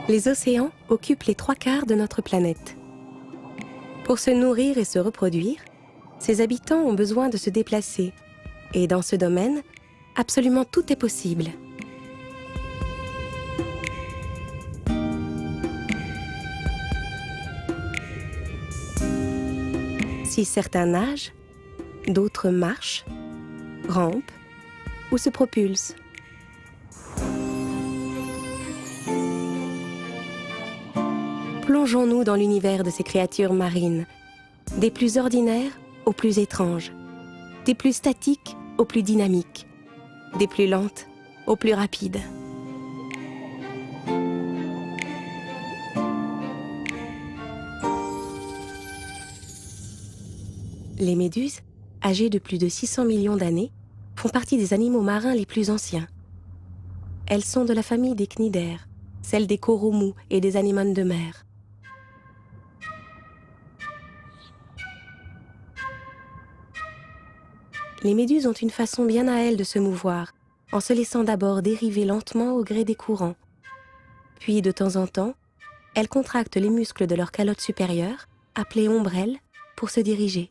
Les océans occupent les 3/4 de notre planète. Pour se nourrir et se reproduire, ses habitants ont besoin de se déplacer. Et dans ce domaine, absolument tout est possible. Si certains nagent, d'autres marchent, rampent ou se propulsent. Plongeons-nous dans l'univers de ces créatures marines, des plus ordinaires aux plus étranges, des plus statiques aux plus dynamiques, des plus lentes aux plus rapides. Les méduses, âgées de plus de 600 millions d'années, font partie des animaux marins les plus anciens. Elles sont de la famille des cnidaires, celle des coraux mous et des anémones de mer. Les méduses ont une façon bien à elles de se mouvoir, en se laissant d'abord dériver lentement au gré des courants. Puis, de temps en temps, elles contractent les muscles de leur calotte supérieure, appelée ombrelle, pour se diriger.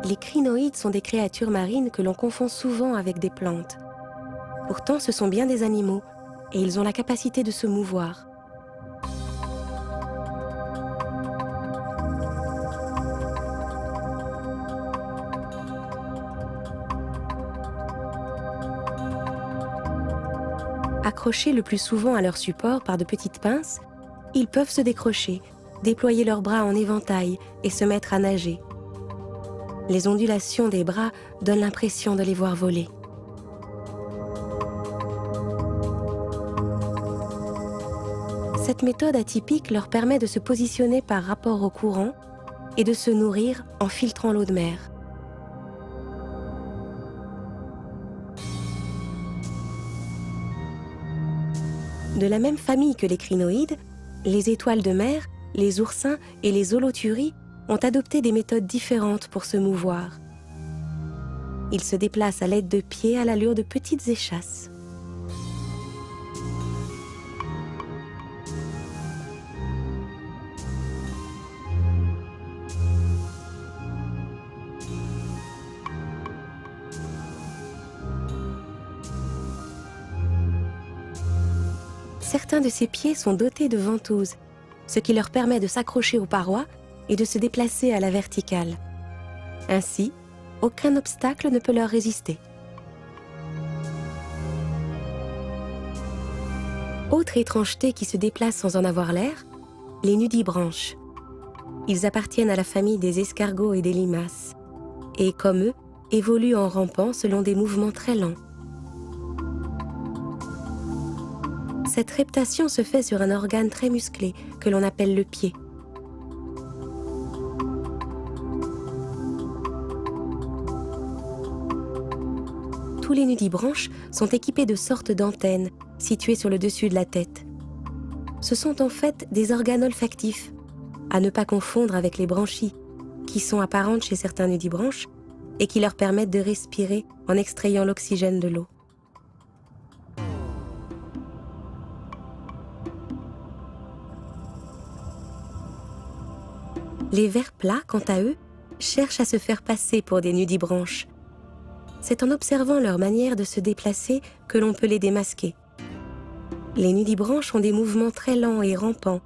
Les crinoïdes sont des créatures marines que l'on confond souvent avec des plantes. Pourtant, ce sont bien des animaux, et ils ont la capacité de se mouvoir. Accrochés le plus souvent à leur support par de petites pinces, ils peuvent se décrocher, déployer leurs bras en éventail et se mettre à nager. Les ondulations des bras donnent l'impression de les voir voler. Cette méthode atypique leur permet de se positionner par rapport au courant et de se nourrir en filtrant l'eau de mer. De la même famille que les crinoïdes, les étoiles de mer, les oursins et les holothuries ont adopté des méthodes différentes pour se mouvoir. Ils se déplacent à l'aide de pieds à l'allure de petites échasses. Certains de ces pieds sont dotés de ventouses, ce qui leur permet de s'accrocher aux parois et de se déplacer à la verticale. Ainsi, aucun obstacle ne peut leur résister. Autre étrangeté qui se déplace sans en avoir l'air, les nudibranches. Ils appartiennent à la famille des escargots et des limaces, et comme eux, évoluent en rampant selon des mouvements très lents. Cette reptation se fait sur un organe très musclé que l'on appelle le pied. Tous les nudibranches sont équipés de sortes d'antennes situées sur le dessus de la tête. Ce sont en fait des organes olfactifs, à ne pas confondre avec les branchies, qui sont apparentes chez certains nudibranches et qui leur permettent de respirer en extrayant l'oxygène de l'eau. Les vers plats, quant à eux, cherchent à se faire passer pour des nudibranches. C'est en observant leur manière de se déplacer que l'on peut les démasquer. Les nudibranches ont des mouvements très lents et rampants,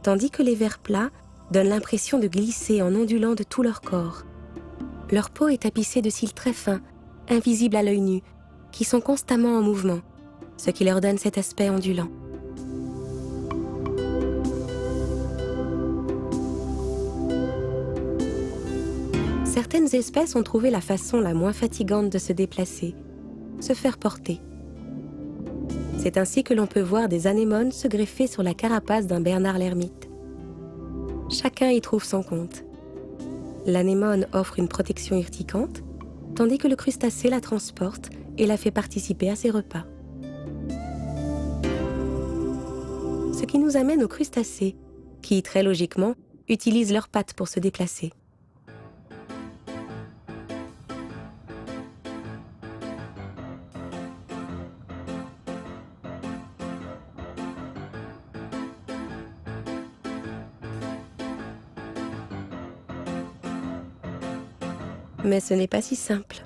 tandis que les vers plats donnent l'impression de glisser en ondulant de tout leur corps. Leur peau est tapissée de cils très fins, invisibles à l'œil nu, qui sont constamment en mouvement, ce qui leur donne cet aspect ondulant. Certaines espèces ont trouvé la façon la moins fatigante de se déplacer, se faire porter. C'est ainsi que l'on peut voir des anémones se greffer sur la carapace d'un bernard l'ermite. Chacun y trouve son compte. L'anémone offre une protection urticante, tandis que le crustacé la transporte et la fait participer à ses repas. Ce qui nous amène aux crustacés, qui, très logiquement, utilisent leurs pattes pour se déplacer. Mais ce n'est pas si simple.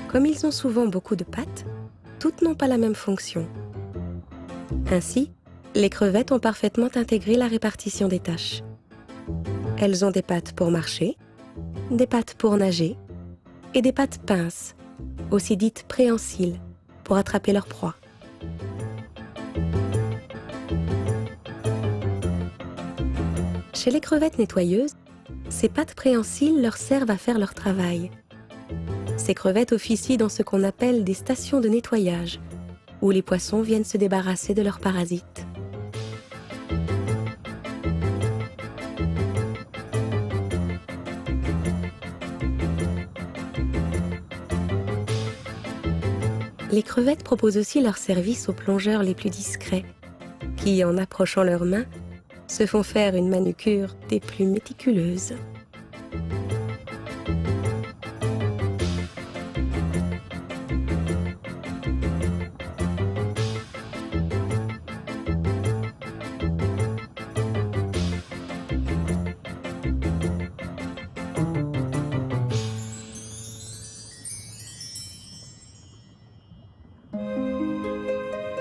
Comme ils ont souvent beaucoup de pattes, toutes n'ont pas la même fonction. Ainsi, les crevettes ont parfaitement intégré la répartition des tâches. Elles ont des pattes pour marcher, des pattes pour nager et des pattes pinces, aussi dites préhensiles, pour attraper leur proie. Chez les crevettes nettoyeuses, ces pattes préhensiles leur servent à faire leur travail. Ces crevettes officient dans ce qu'on appelle des stations de nettoyage, où les poissons viennent se débarrasser de leurs parasites. Les crevettes proposent aussi leur service aux plongeurs les plus discrets, qui, en approchant leurs mains, se font faire une manucure des plus méticuleuses.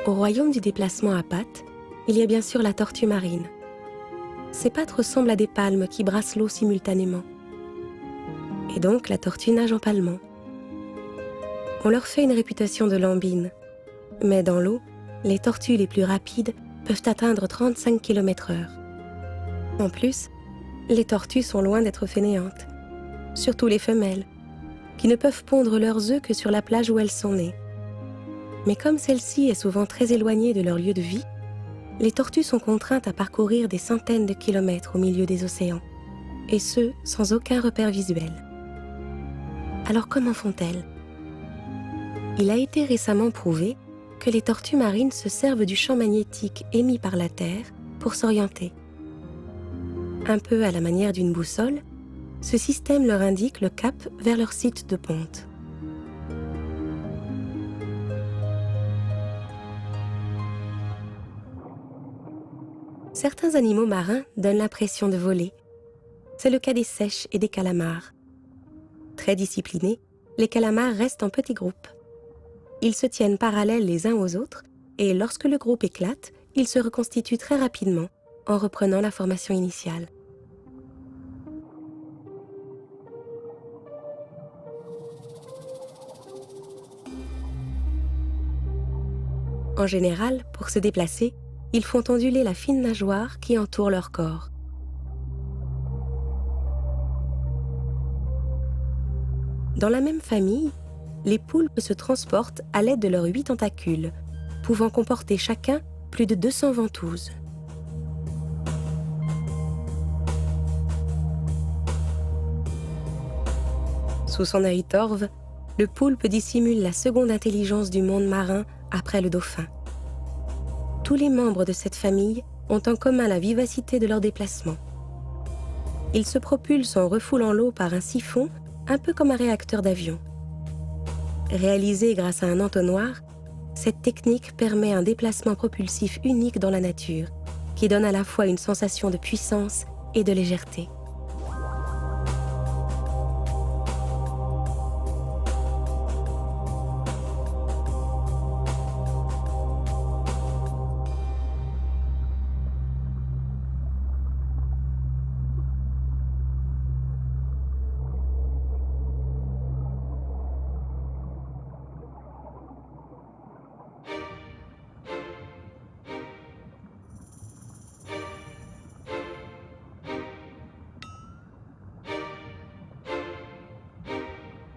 Au royaume du déplacement à pattes, il y a bien sûr la tortue marine. Ses pattes ressemblent à des palmes qui brassent l'eau simultanément. Et donc la tortue nage en palmant. On leur fait une réputation de lambine. Mais dans l'eau, les tortues les plus rapides peuvent atteindre 35 km/h. En plus, les tortues sont loin d'être fainéantes. Surtout les femelles, qui ne peuvent pondre leurs œufs que sur la plage où elles sont nées. Mais comme celle-ci est souvent très éloignée de leur lieu de vie, les tortues sont contraintes à parcourir des centaines de kilomètres au milieu des océans, et ce, sans aucun repère visuel. Alors comment font-elles? Il a été récemment prouvé que les tortues marines se servent du champ magnétique émis par la Terre pour s'orienter. Un peu à la manière d'une boussole, ce système leur indique le cap vers leur site de ponte. Certains animaux marins donnent l'impression de voler. C'est le cas des seiches et des calamars. Très disciplinés, les calamars restent en petits groupes. Ils se tiennent parallèles les uns aux autres et lorsque le groupe éclate, ils se reconstituent très rapidement en reprenant la formation initiale. En général, pour se déplacer, ils font onduler la fine nageoire qui entoure leur corps. Dans la même famille, les poulpes se transportent à l'aide de leurs 8 tentacules, pouvant comporter chacun plus de 200 ventouses. Sous son œil torve, le poulpe dissimule la seconde intelligence du monde marin après le dauphin. Tous les membres de cette famille ont en commun la vivacité de leur déplacement. Ils se propulsent en refoulant l'eau par un siphon, un peu comme un réacteur d'avion. Réalisée grâce à un entonnoir, cette technique permet un déplacement propulsif unique dans la nature, qui donne à la fois une sensation de puissance et de légèreté.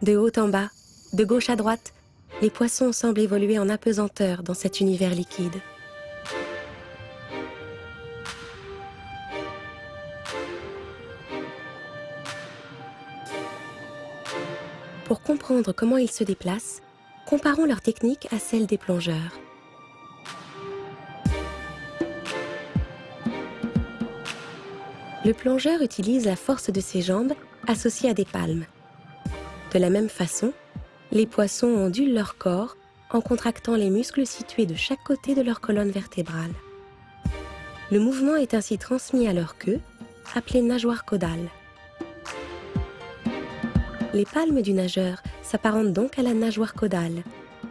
De haut en bas, de gauche à droite, les poissons semblent évoluer en apesanteur dans cet univers liquide. Pour comprendre comment ils se déplacent, comparons leur technique à celle des plongeurs. Le plongeur utilise la force de ses jambes associée à des palmes. De la même façon, les poissons ondulent leur corps en contractant les muscles situés de chaque côté de leur colonne vertébrale. Le mouvement est ainsi transmis à leur queue, appelée nageoire caudale. Les palmes du nageur s'apparentent donc à la nageoire caudale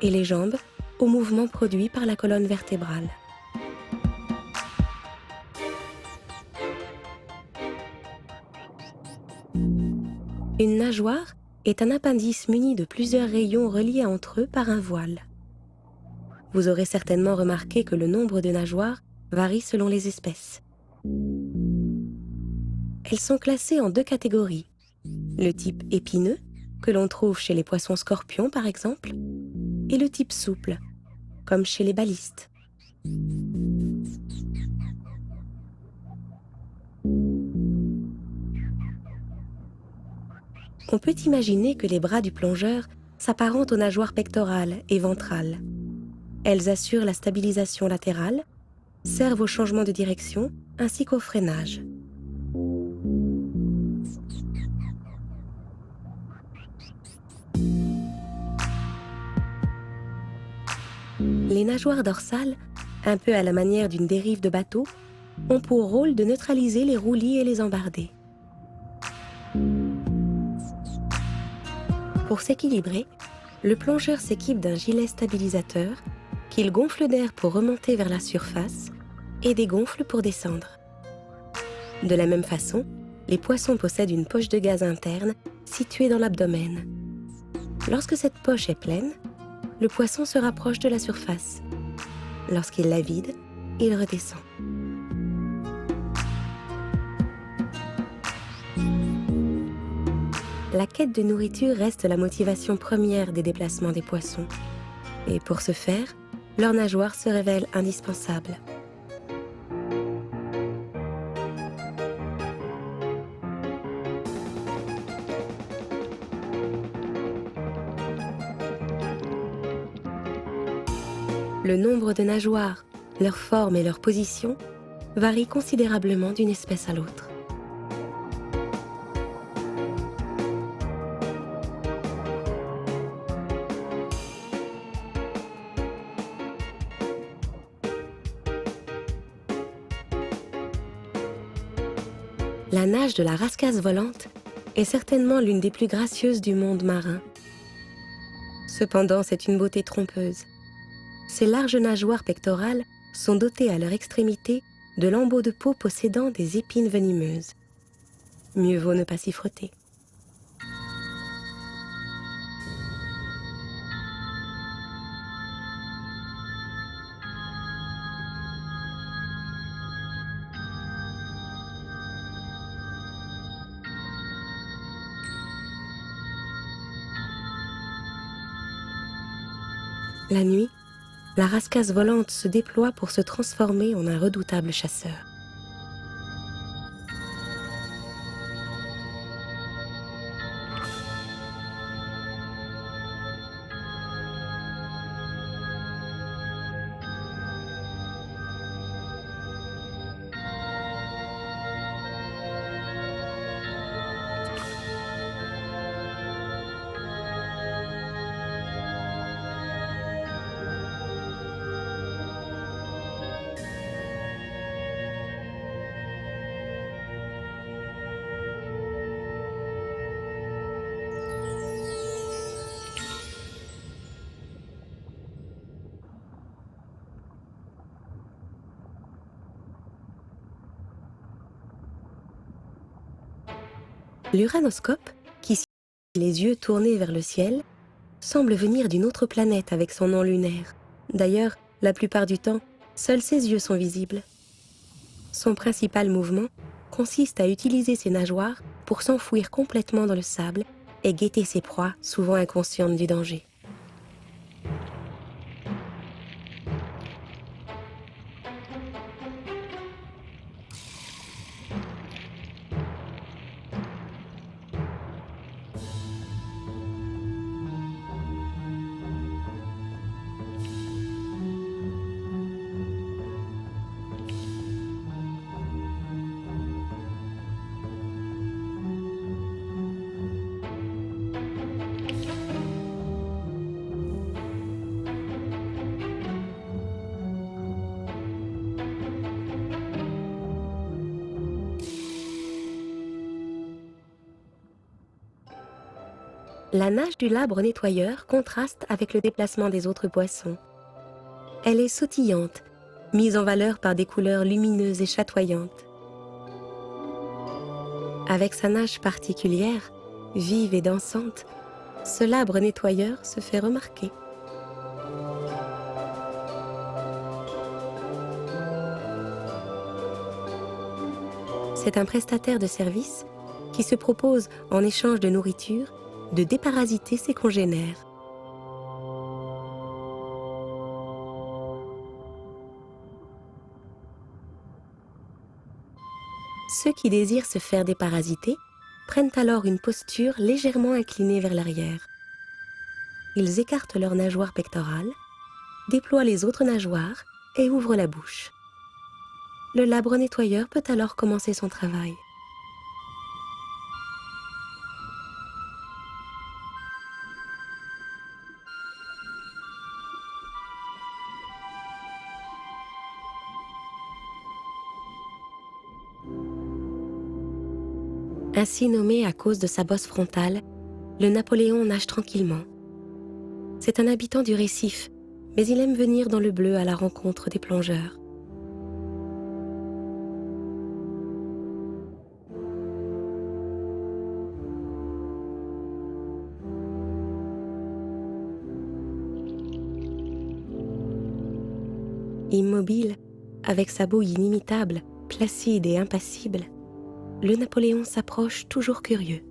et les jambes au mouvement produit par la colonne vertébrale. Une nageoire est un appendice muni de plusieurs rayons reliés entre eux par un voile. Vous aurez certainement remarqué que le nombre de nageoires varie selon les espèces. Elles sont classées en deux catégories. Le type épineux, que l'on trouve chez les poissons scorpions par exemple, et le type souple, comme chez les balistes. On peut imaginer que les bras du plongeur s'apparentent aux nageoires pectorales et ventrales. Elles assurent la stabilisation latérale, servent au changement de direction ainsi qu'au freinage. Les nageoires dorsales, un peu à la manière d'une dérive de bateau, ont pour rôle de neutraliser les roulis et les embardés. Pour s'équilibrer, le plongeur s'équipe d'un gilet stabilisateur qu'il gonfle d'air pour remonter vers la surface et dégonfle pour descendre. De la même façon, les poissons possèdent une poche de gaz interne située dans l'abdomen. Lorsque cette poche est pleine, le poisson se rapproche de la surface. Lorsqu'il la vide, il redescend. La quête de nourriture reste la motivation première des déplacements des poissons. Et pour ce faire, leur nageoire se révèle indispensable. Le nombre de nageoires, leur forme et leur position varient considérablement d'une espèce à l'autre. La nage de la rascasse volante est certainement l'une des plus gracieuses du monde marin. Cependant, c'est une beauté trompeuse. Ces larges nageoires pectorales sont dotées à leur extrémité de lambeaux de peau possédant des épines venimeuses. Mieux vaut ne pas s'y frotter. La nuit, la rascasse volante se déploie pour se transformer en un redoutable chasseur. L'uranoscope, qui suit les yeux tournés vers le ciel, semble venir d'une autre planète avec son nom lunaire. D'ailleurs, la plupart du temps, seuls ses yeux sont visibles. Son principal mouvement consiste à utiliser ses nageoires pour s'enfouir complètement dans le sable et guetter ses proies, souvent inconscientes du danger. La nage du labre nettoyeur contraste avec le déplacement des autres poissons. Elle est sautillante, mise en valeur par des couleurs lumineuses et chatoyantes. Avec sa nage particulière, vive et dansante, ce labre nettoyeur se fait remarquer. C'est un prestataire de service qui se propose, en échange de nourriture, de déparasiter ses congénères. Ceux qui désirent se faire déparasiter prennent alors une posture légèrement inclinée vers l'arrière. Ils écartent leur nageoire pectorale, déploient les autres nageoires et ouvrent la bouche. Le labre nettoyeur peut alors commencer son travail. Ainsi nommé à cause de sa bosse frontale, le Napoléon nage tranquillement. C'est un habitant du récif, mais il aime venir dans le bleu à la rencontre des plongeurs. Immobile, avec sa bouille inimitable, placide et impassible, le Napoléon s'approche toujours curieux.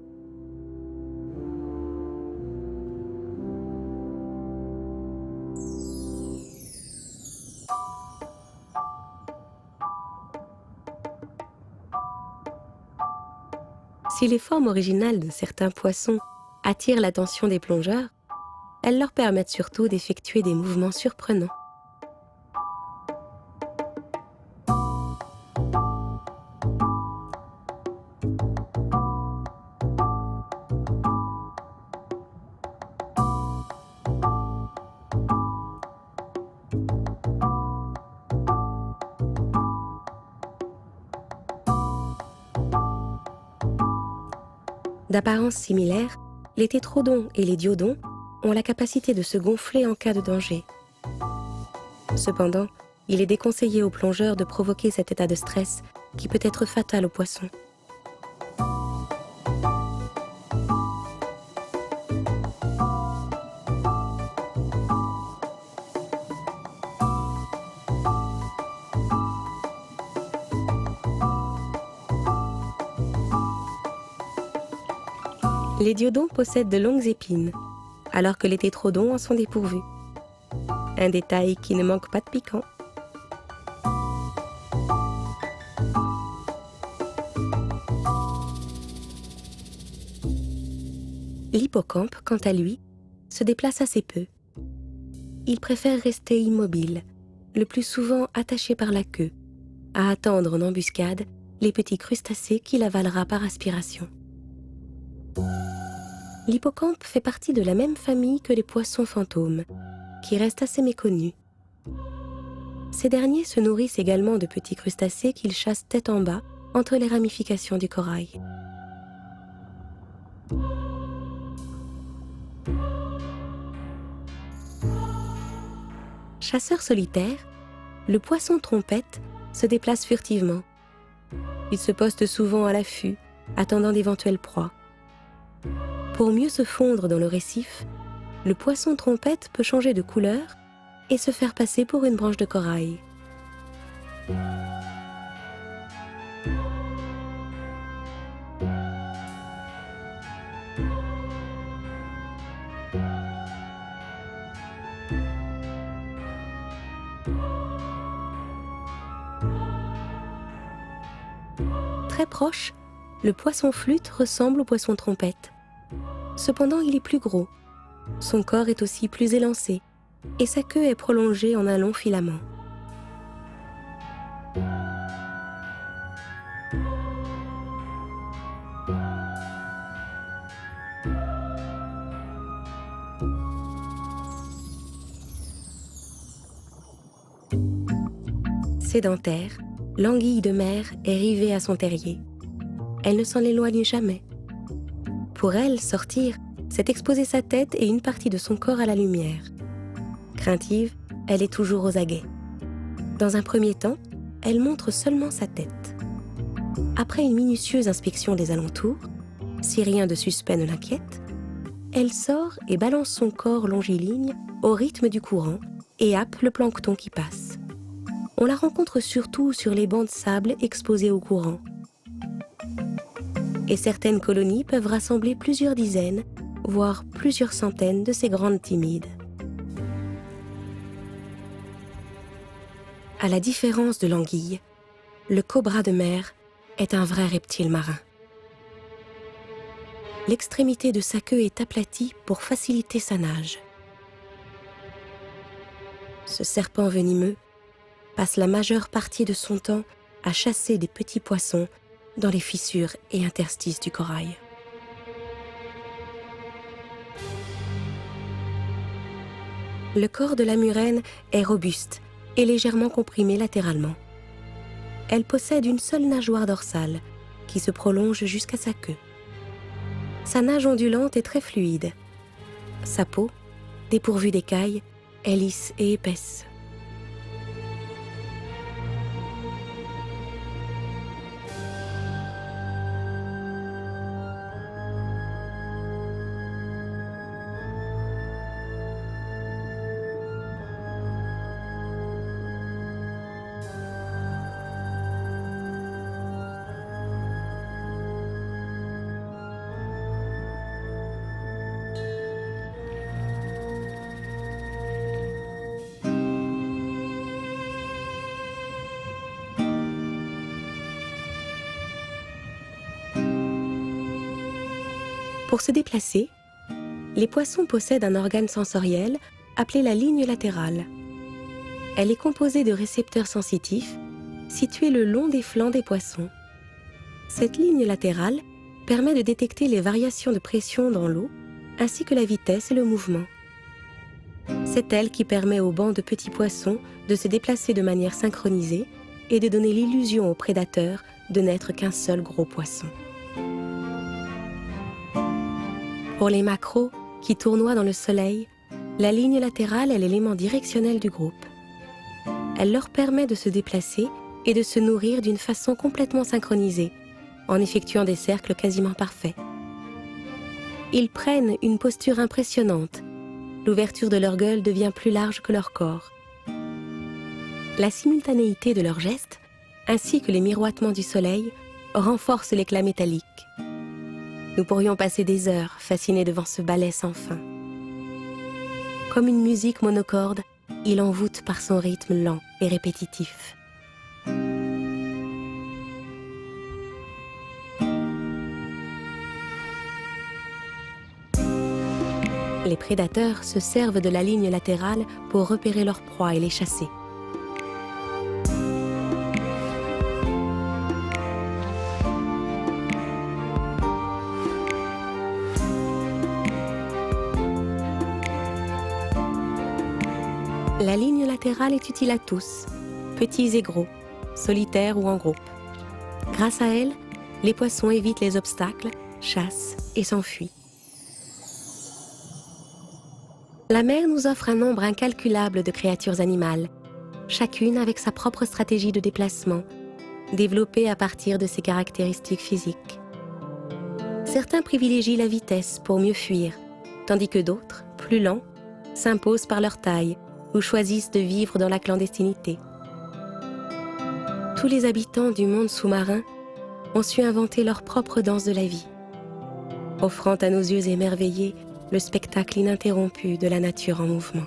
Si les formes originales de certains poissons attirent l'attention des plongeurs, elles leur permettent surtout d'effectuer des mouvements surprenants. D'apparence similaire, les tétrodons et les diodons ont la capacité de se gonfler en cas de danger. Cependant, il est déconseillé aux plongeurs de provoquer cet état de stress qui peut être fatal aux poissons. Les diodons possèdent de longues épines, alors que les tétrodons en sont dépourvus. Un détail qui ne manque pas de piquant. L'hippocampe, quant à lui, se déplace assez peu. Il préfère rester immobile, le plus souvent attaché par la queue, à attendre en embuscade les petits crustacés qu'il avalera par aspiration. L'hippocampe fait partie de la même famille que les poissons fantômes, qui restent assez méconnus. Ces derniers se nourrissent également de petits crustacés qu'ils chassent tête en bas entre les ramifications du corail. Chasseur solitaire, le poisson trompette se déplace furtivement. Il se poste souvent à l'affût, attendant d'éventuelles proies. Pour mieux se fondre dans le récif, le poisson trompette peut changer de couleur et se faire passer pour une branche de corail. Très proche, le poisson flûte ressemble au poisson trompette. Cependant, il est plus gros. Son corps est aussi plus élancé et sa queue est prolongée en un long filament. Sédentaire, l'anguille de mer est rivée à son terrier. Elle ne s'en éloigne jamais. Pour elle, sortir, c'est exposer sa tête et une partie de son corps à la lumière. Craintive, elle est toujours aux aguets. Dans un premier temps, elle montre seulement sa tête. Après une minutieuse inspection des alentours, si rien de suspect ne l'inquiète, elle sort et balance son corps longiligne au rythme du courant et happe le plancton qui passe. On la rencontre surtout sur les bancs de sable exposés au courant. Et certaines colonies peuvent rassembler plusieurs dizaines, voire plusieurs centaines de ces grandes timides. À la différence de l'anguille, le cobra de mer est un vrai reptile marin. L'extrémité de sa queue est aplatie pour faciliter sa nage. Ce serpent venimeux passe la majeure partie de son temps à chasser des petits poissons dans les fissures et interstices du corail. Le corps de la murène est robuste et légèrement comprimé latéralement. Elle possède une seule nageoire dorsale qui se prolonge jusqu'à sa queue. Sa nage ondulante est très fluide. Sa peau, dépourvue d'écailles, est lisse et épaisse. Pour se déplacer, les poissons possèdent un organe sensoriel appelé la ligne latérale. Elle est composée de récepteurs sensitifs situés le long des flancs des poissons. Cette ligne latérale permet de détecter les variations de pression dans l'eau ainsi que la vitesse et le mouvement. C'est elle qui permet aux bancs de petits poissons de se déplacer de manière synchronisée et de donner l'illusion aux prédateurs de n'être qu'un seul gros poisson. Pour les maquereaux qui tournoient dans le soleil, la ligne latérale est l'élément directionnel du groupe. Elle leur permet de se déplacer et de se nourrir d'une façon complètement synchronisée, en effectuant des cercles quasiment parfaits. Ils prennent une posture impressionnante. L'ouverture de leur gueule devient plus large que leur corps. La simultanéité de leurs gestes, ainsi que les miroitements du soleil, renforcent l'éclat métallique. Nous pourrions passer des heures fascinés devant ce ballet sans fin. Comme une musique monocorde, il envoûte par son rythme lent et répétitif. Les prédateurs se servent de la ligne latérale pour repérer leurs proies et les chasser. La ligne latérale est utile à tous, petits et gros, solitaires ou en groupe. Grâce à elle, les poissons évitent les obstacles, chassent et s'enfuient. La mer nous offre un nombre incalculable de créatures animales, chacune avec sa propre stratégie de déplacement, développée à partir de ses caractéristiques physiques. Certains privilégient la vitesse pour mieux fuir, tandis que d'autres, plus lents, s'imposent par leur taille ou choisissent de vivre dans la clandestinité. Tous les habitants du monde sous-marin ont su inventer leur propre danse de la vie, offrant à nos yeux émerveillés le spectacle ininterrompu de la nature en mouvement.